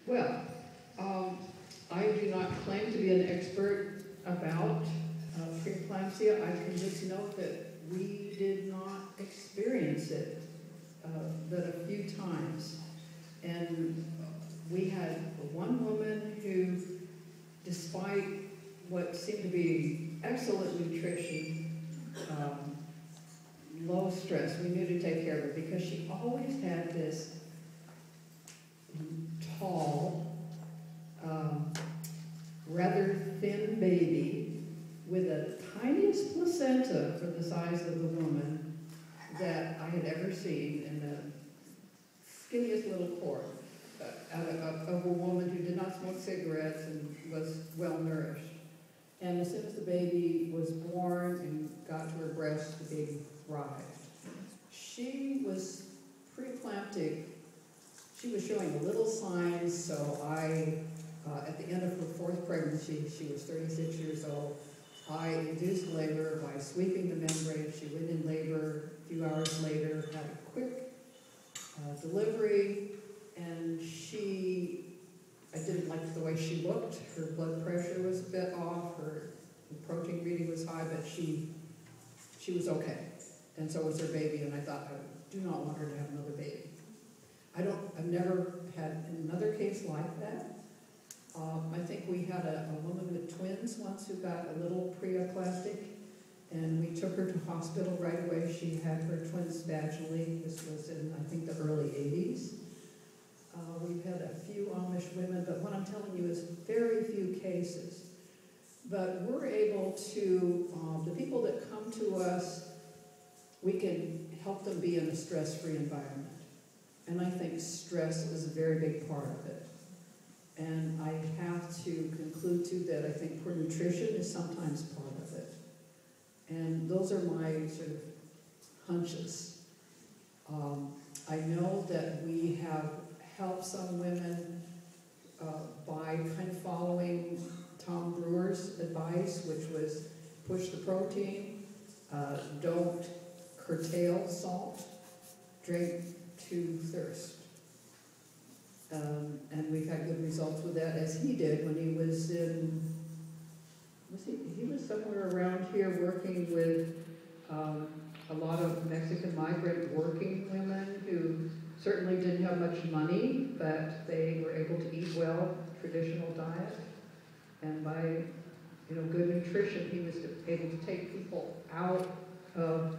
Well, I do not claim to be an expert about preeclampsia. I can just note that we did not experience it but a few times. And we had one woman who, despite what seemed to be excellent nutrition, low stress, we knew to take care of her because she always had this tall, rather thin baby with the tiniest placenta for the size of the woman that I had ever seen, and the skinniest little cord of a woman who did not smoke cigarettes and was well nourished. And as soon as the baby was born and got to her breast, the baby thrived. She was preeclamptic. She was showing little signs, so at the end of her fourth pregnancy, she was 36 years old, I induced labor by sweeping the membrane. She went in labor a few hours later, had a quick delivery, and I didn't like the way she looked. Her blood pressure was a bit off, her protein reading was high, but she was okay. And so was her baby, and I thought, I do not want her to have another baby. I've never had another case like that. I think we had a woman with twins once who got a little preeclamptic, and we took her to hospital right away. She had her twins vaginally. This was in, I think, the early 80s. We've had a few Amish women, but what I'm telling you is very few cases. But we're able to, the people that come to us, we can help them be in a stress-free environment. And I think stress is a very big part of it. And I have to conclude, too, that I think poor nutrition is sometimes part of it. And those are my sort of hunches. I know that we have helped some women by kind of following Tom Brewer's advice, which was push the protein, don't curtail salt, drink to thirst. And we've had good results with that, as he did when he was in, he was somewhere around here working with a lot of Mexican migrant working women who certainly didn't have much money, but they were able to eat well, traditional diet. And by good nutrition, he was able to take people out of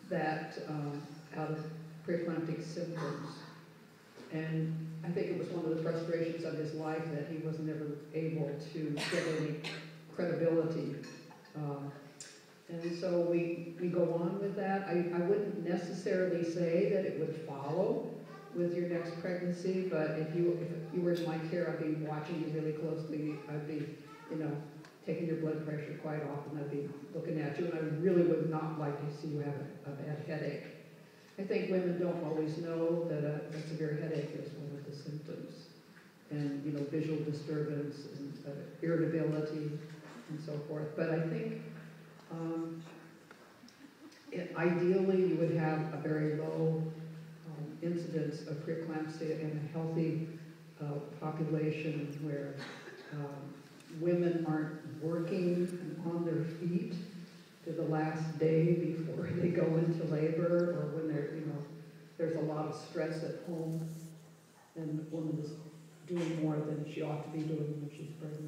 that, out of preeclamptic symptoms. And I think it was one of the frustrations of his life that he wasn't ever able to get any credibility. And so we go on with that. I wouldn't necessarily say that it would follow with your next pregnancy, but if you were in my care, I'd be watching you really closely. I'd be, taking your blood pressure quite often. I'd be looking at you, and I really would not like to see you have a bad headache. I think women don't always know that a severe headache is one of the symptoms, and visual disturbance and irritability and so forth. But I think ideally you would have a very low incidence of preeclampsia in a healthy population where women aren't working on their feet to the last day before they go into labor, or when there's a lot of stress at home and the woman is doing more than she ought to be doing when she's pregnant.